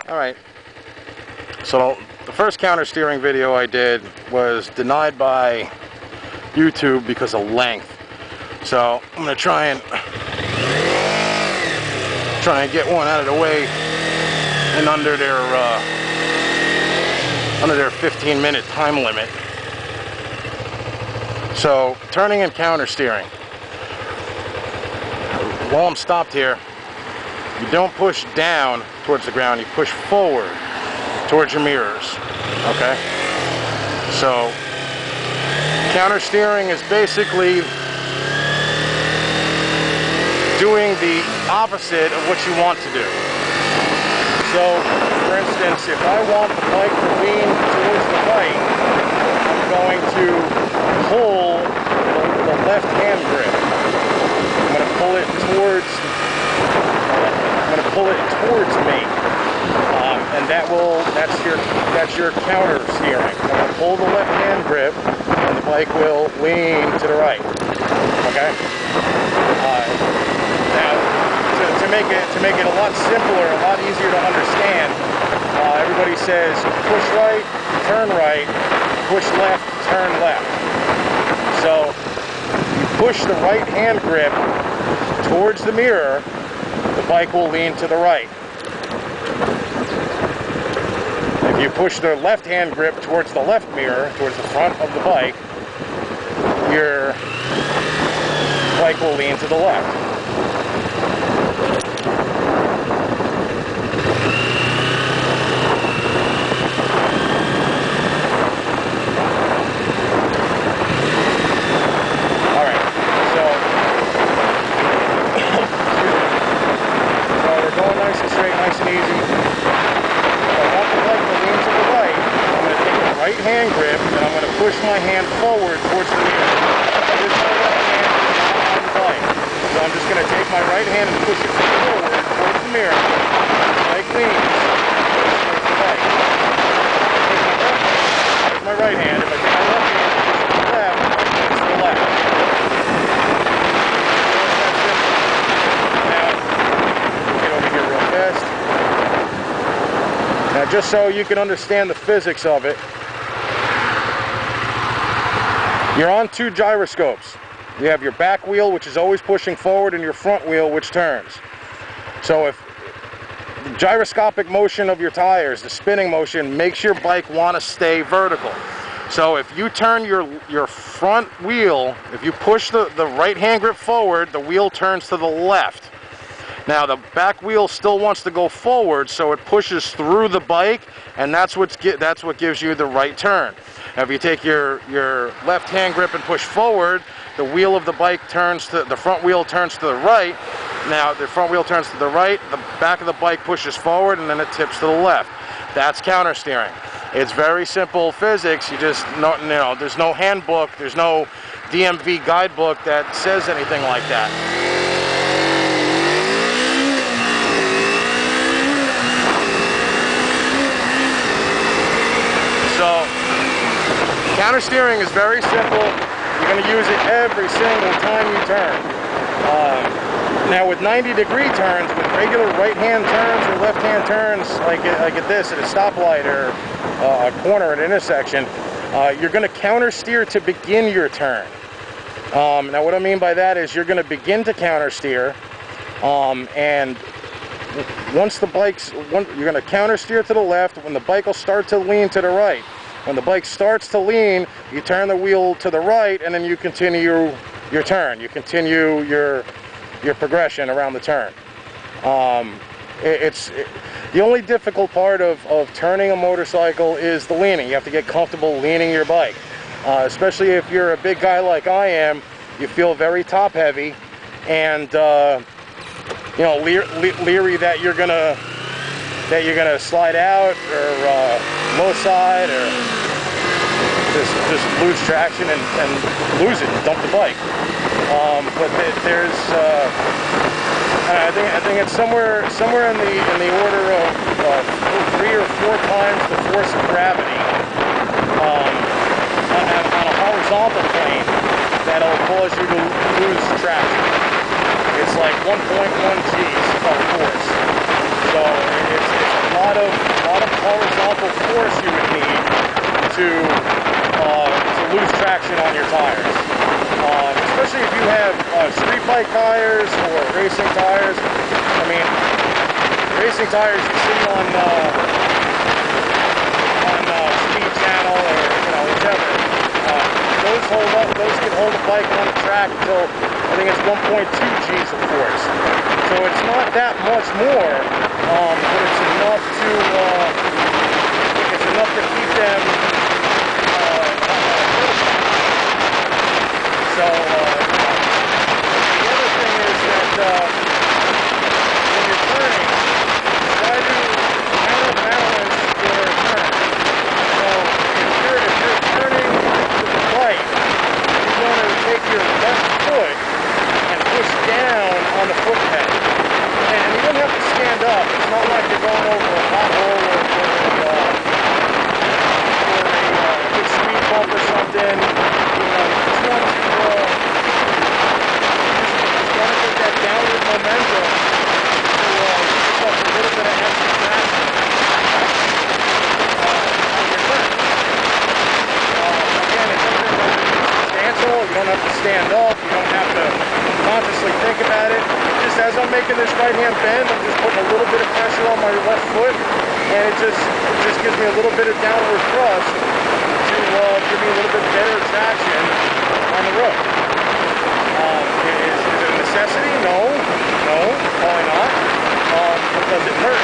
Alright, so the first counter steering video I did was denied by YouTube because of length. So I'm going to try and get one out of the way and under their 15-minute time limit. So turning and counter steering. While I'm stopped here, you don't push down towards the ground, you push forward towards your mirrors, okay? So counter steering is basically doing the opposite of what you want to do. So, for instance, if I want the bike to lean towards the right, I'm going to pull the left hand grip. I'm going to pull it towards me, and that's your counter steering. I'm going to pull the left hand grip, and the bike will lean to the right. Okay. Now, to make it a lot simpler, a lot easier to understand, everybody says push right, push left, turn left. So you push the right hand grip towards the mirror, the bike will lean to the right. If you push the left hand grip towards the left mirror, towards the front of the bike, your bike will lean to the left. Right hand grip, and I'm going to push my hand forward towards the mirror. Here's my left hand on the bike. So I'm just going to take my right hand and push it forward towards the mirror. Bike leans towards the right. Take my right hand. If I take my left hand and push it to the left, it's to the left. Now, get over here real fast. Now, just so you can understand the physics of it, you're on two gyroscopes. You have your back wheel, which is always pushing forward, and your front wheel, which turns. So if the gyroscopic motion of your tires, the spinning motion, makes your bike want to stay vertical. So if you turn your front wheel, if you push the right hand grip forward, the wheel turns to the left. Now the back wheel still wants to go forward, so it pushes through the bike, and that's what gives you the right turn. Now, if you take your left hand grip and push forward, the wheel of the bike the front wheel turns to the right. Now the front wheel turns to the right, the back of the bike pushes forward, and then it tips to the left. That's counter steering. It's very simple physics. You just there's no handbook, there's no DMV guidebook that says anything like that. So counter steering is very simple. You're going to use it every single time you turn. Now with 90-degree turns, with regular right-hand turns or left-hand turns, like at this, at a stoplight or a corner at an intersection, you're going to counter steer to begin your turn. Now what I mean by that is you're going to begin to counter steer, and once you're going to counter steer to the left, when the bike will start to lean to the right. When the bike starts to lean, you turn the wheel to the right, and then you continue your turn. You continue your progression around the turn. The only difficult part of turning a motorcycle is the leaning. You have to get comfortable leaning your bike. Especially if you're a big guy like I am, you feel very top heavy, and leery that you're gonna slide out or low side or just lose traction and lose it, dump the bike. But there's I think it's somewhere in the order of 3 or 4 times the force of gravity on a horizontal plane that'll cause you to lose traction. It's like 1.1 G's of force. So it's a lot of horizontal force you would need to lose traction on your tires. Especially if you have street bike tires or racing tires. I mean, racing tires you see on Speed Channel or whichever. Those hold up. Those can hold a bike on the track until I think it's 1.2 G's of force. So it's not that much more, but it's enough to keep them. So the other thing is that when you're turning, try to counterbalance your turn. So if you're turning with the bike, you want to take your left foot and push down on the foot pedal. And you don't have to stand up. It's not like you're going over a pothole or a big speed bump or something. You just want to get that downward momentum to pick up a little bit of extra traction on your turn. Again, it doesn't have to be substantial. You don't have to stand up. You don't have to consciously think about it. Just as I'm making this right-hand bend, I'm just putting a little bit of pressure on my left foot, and it just gives me a little bit of downward thrust to give me a little bit better traction on the road. Is it a necessity? No, probably not. But does it hurt?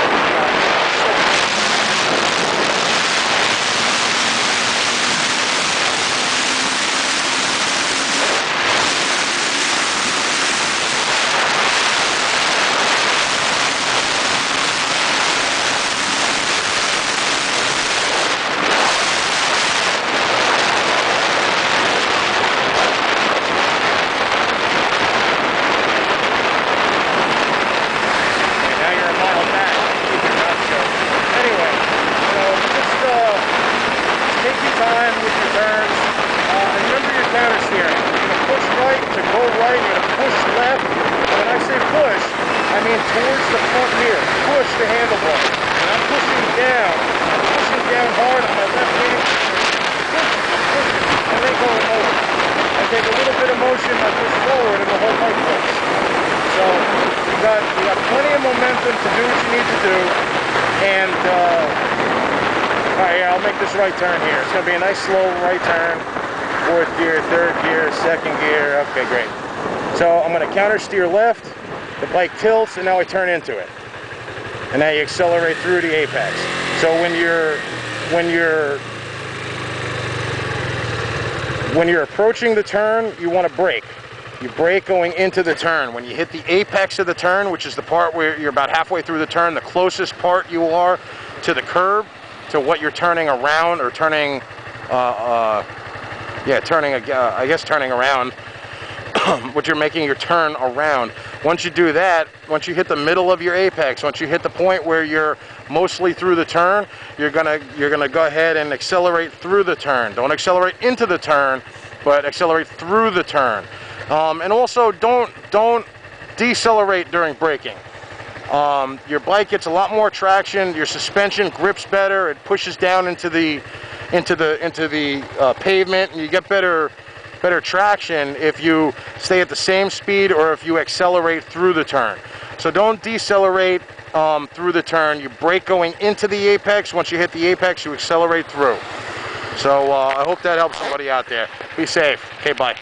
Time with your turns, and remember your countersteering. You're going to push right to go right, you're going to push left, and when I say push, I mean towards the front here. Push the handlebar. And I'm pushing down hard on my left hand, and then going over. I take a little bit of motion, I push forward, and the whole bike flips. So you got plenty of momentum to do what you need to do, and alright, yeah, I'll make this right turn here. It's going to be a nice slow right turn. Fourth gear, third gear, second gear. Okay, great. So I'm going to counter steer left. The bike tilts, and now I turn into it. And now you accelerate through the apex. So when you're approaching the turn, you want to brake. You brake going into the turn. When you hit the apex of the turn, which is the part where you're about halfway through the turn, the closest part you are to the curb, to what you're turning around, or turning around, what you're making your turn around. Once you do that, once you hit the middle of your apex, once you hit the point where you're mostly through the turn, you're gonna go ahead and accelerate through the turn. Don't accelerate into the turn, but accelerate through the turn. And also don't decelerate during braking. Your bike gets a lot more traction. Your suspension grips better. It pushes down into the pavement, and you get better traction if you stay at the same speed or if you accelerate through the turn. So don't decelerate through the turn. You brake going into the apex. Once you hit the apex, you accelerate through. So I hope that helps somebody out there. Be safe. Okay, bye.